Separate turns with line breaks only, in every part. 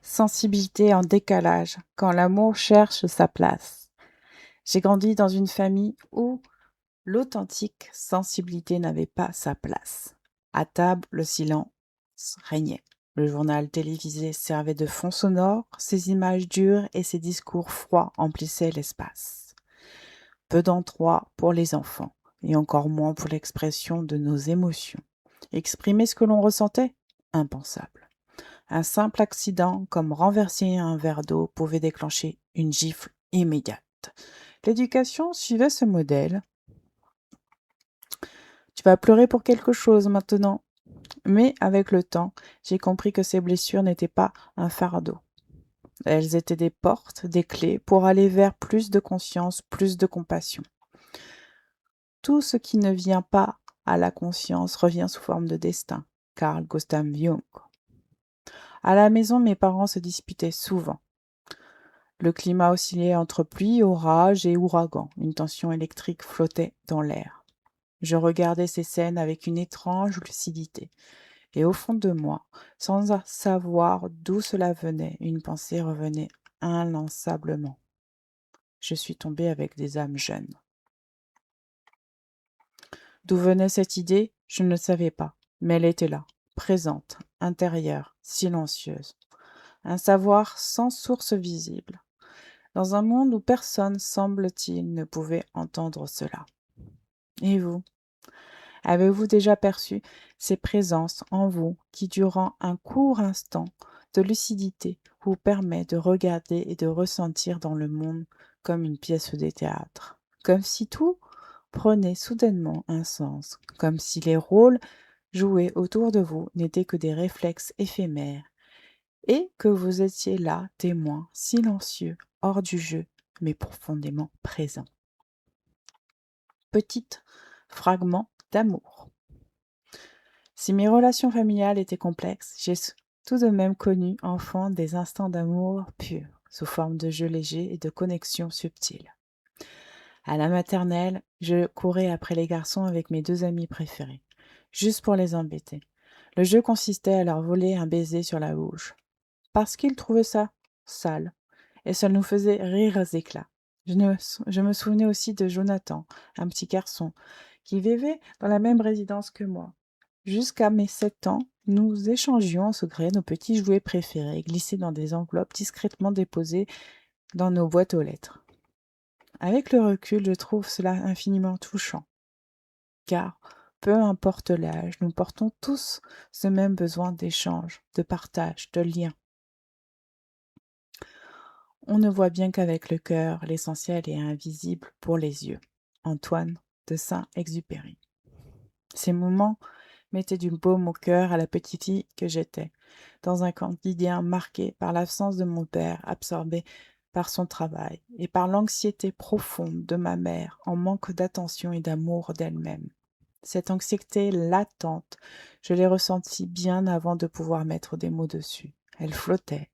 Sensibilité en décalage, quand l'amour cherche sa place. J'ai grandi dans une famille où l'authentique sensibilité n'avait pas sa place. À table, le silence régnait. Le journal télévisé servait de fond sonore, ses images dures et ses discours froids emplissaient l'espace. Peu d'endroits pour les enfants, et encore moins pour l'expression de nos émotions. Exprimer ce que l'on ressentait? Impensable. Un simple accident, comme renverser un verre d'eau, pouvait déclencher une gifle immédiate. L'éducation suivait ce modèle. Tu vas pleurer pour quelque chose maintenant. Mais avec le temps, j'ai compris que ces blessures n'étaient pas un fardeau. Elles étaient des portes, des clés pour aller vers plus de conscience, plus de compassion. Tout ce qui ne vient pas à la conscience revient sous forme de destin. Carl Gustav Jung. À la maison, mes parents se disputaient souvent. Le climat oscillait entre pluie, orage et ouragan. Une tension électrique flottait dans l'air. Je regardais ces scènes avec une étrange lucidité. Et au fond de moi, sans savoir d'où cela venait, une pensée revenait inlassablement. Je suis tombée avec des âmes jeunes. D'où venait cette idée, je ne le savais pas, mais elle était là, présente, intérieure, silencieuse. Un savoir sans source visible, dans un monde où personne, semble-t-il, ne pouvait entendre cela. Et vous? Avez-vous déjà perçu ces présences en vous qui, durant un court instant de lucidité, vous permet de regarder et de ressentir dans le monde comme une pièce de théâtre, comme si tout prenait soudainement un sens, comme si les rôles joués autour de vous n'étaient que des réflexes éphémères, et que vous étiez là, témoin, silencieux, hors du jeu, mais profondément présent. Petit fragment d'amour. Si mes relations familiales étaient complexes, j'ai tout de même connu, enfant, des instants d'amour pur, sous forme de jeux légers et de connexions subtiles. À la maternelle, je courais après les garçons avec mes deux amis préférés, juste pour les embêter. Le jeu consistait à leur voler un baiser sur la bouche, parce qu'ils trouvaient ça sale, et ça nous faisait rire aux éclats. Je me souvenais aussi de Jonathan, un petit garçon, qui vivait dans la même résidence que moi. Jusqu'à mes 7 ans, nous échangions en secret nos petits jouets préférés, glissés dans des enveloppes discrètement déposées dans nos boîtes aux lettres. Avec le recul, je trouve cela infiniment touchant, car peu importe l'âge, nous portons tous ce même besoin d'échange, de partage, de lien. On ne voit bien qu'avec le cœur, l'essentiel est invisible pour les yeux. Antoine de Saint-Exupéry. Ces moments mettaient du baume au cœur à la petite fille que j'étais, dans un quotidien marqué par l'absence de mon père, absorbé par son travail, et par l'anxiété profonde de ma mère, en manque d'attention et d'amour d'elle-même. Cette anxiété latente, je l'ai ressentie bien avant de pouvoir mettre des mots dessus. Elle flottait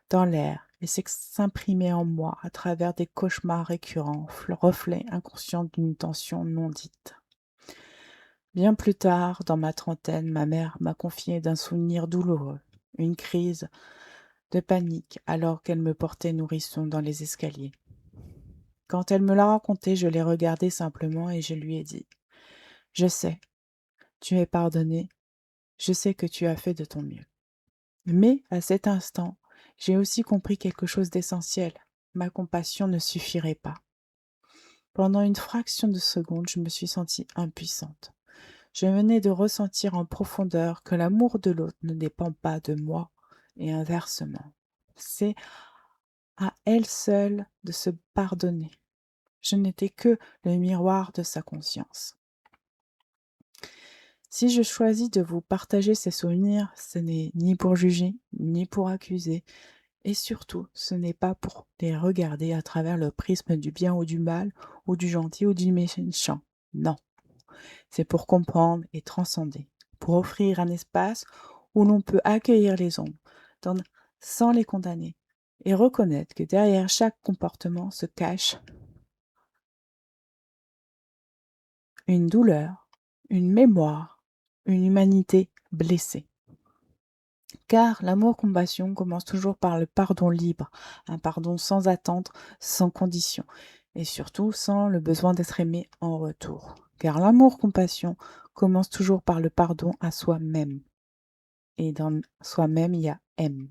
dans l'air et s'imprimait en moi à travers des cauchemars récurrents, reflets inconscients d'une tension non dite. Bien plus tard, dans ma trentaine, ma mère m'a confié d'un souvenir douloureux, une crise de panique alors qu'elle me portait nourrisson dans les escaliers. Quand elle me l'a raconté, je l'ai regardée simplement et je lui ai dit: «Je sais, tu es pardonné, je sais que tu as fait de ton mieux.» Mais à cet instant, j'ai aussi compris quelque chose d'essentiel. Ma compassion ne suffirait pas. Pendant une fraction de seconde, je me suis sentie impuissante. Je venais de ressentir en profondeur que l'amour de l'autre ne dépend pas de moi et inversement. C'est à elle seule de se pardonner. Je n'étais que le miroir de sa conscience. Si je choisis de vous partager ces souvenirs, ce n'est ni pour juger, ni pour accuser, et surtout, ce n'est pas pour les regarder à travers le prisme du bien ou du mal, ou du gentil ou du méchant. Non, c'est pour comprendre et transcender, pour offrir un espace où l'on peut accueillir les ombres, sans les condamner, et reconnaître que derrière chaque comportement se cache une douleur, une mémoire, une humanité blessée. Car l'amour-compassion commence toujours par le pardon libre, un pardon sans attente, sans condition, et surtout sans le besoin d'être aimé en retour. Car l'amour-compassion commence toujours par le pardon à soi-même. Et dans soi-même, il y a M.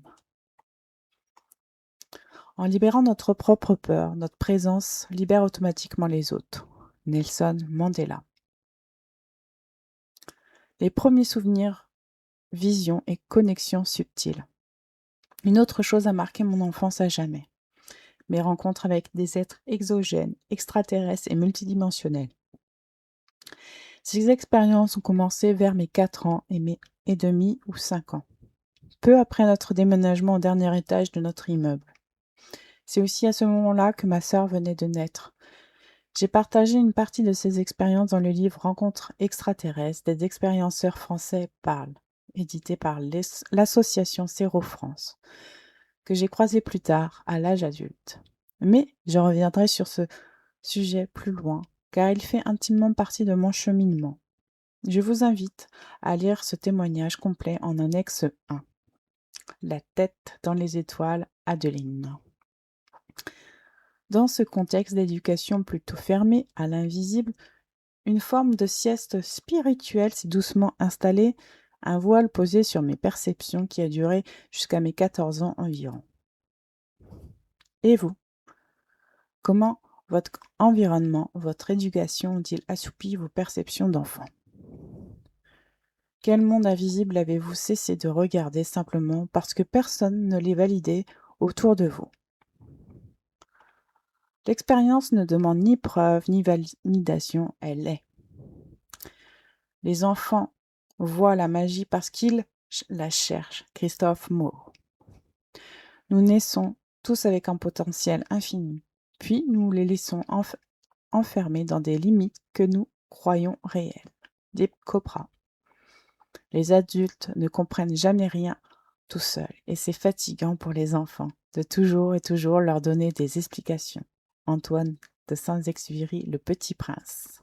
En libérant notre propre peur, notre présence libère automatiquement les autres. Nelson Mandela. Les premiers souvenirs, visions et connexions subtiles. Une autre chose a marqué mon enfance à jamais. Mes rencontres avec des êtres exogènes, extraterrestres et multidimensionnels. Ces expériences ont commencé vers mes 4 ans et demi ou 5 ans, peu après notre déménagement au dernier étage de notre immeuble. C'est aussi à ce moment-là que ma sœur venait de naître. J'ai partagé une partie de ces expériences dans le livre Rencontres extraterrestres des expérienceurs français parlent, édité par l'association Céro France, que j'ai croisé plus tard, à l'âge adulte. Mais je reviendrai sur ce sujet plus loin, car il fait intimement partie de mon cheminement. Je vous invite à lire ce témoignage complet en annexe 1. La tête dans les étoiles, Adeline. Dans ce contexte d'éducation plutôt fermée à l'invisible, une forme de sieste spirituelle s'est doucement installée, un voile posé sur mes perceptions qui a duré jusqu'à mes 14 ans environ. Et vous? Comment votre environnement, votre éducation ont-ils assoupi vos perceptions d'enfant? Quel monde invisible avez-vous cessé de regarder simplement parce que personne ne les validait autour de vous? L'expérience ne demande ni preuve ni validation, elle est. Les enfants voient la magie parce qu'ils la cherchent. Christophe Moore. Nous naissons tous avec un potentiel infini, puis nous les laissons enfermés dans des limites que nous croyons réelles. Deep Chopra. Les adultes ne comprennent jamais rien tout seuls, et c'est fatigant pour les enfants de toujours et toujours leur donner des explications. Antoine de Saint-Exupéry, Le Petit Prince.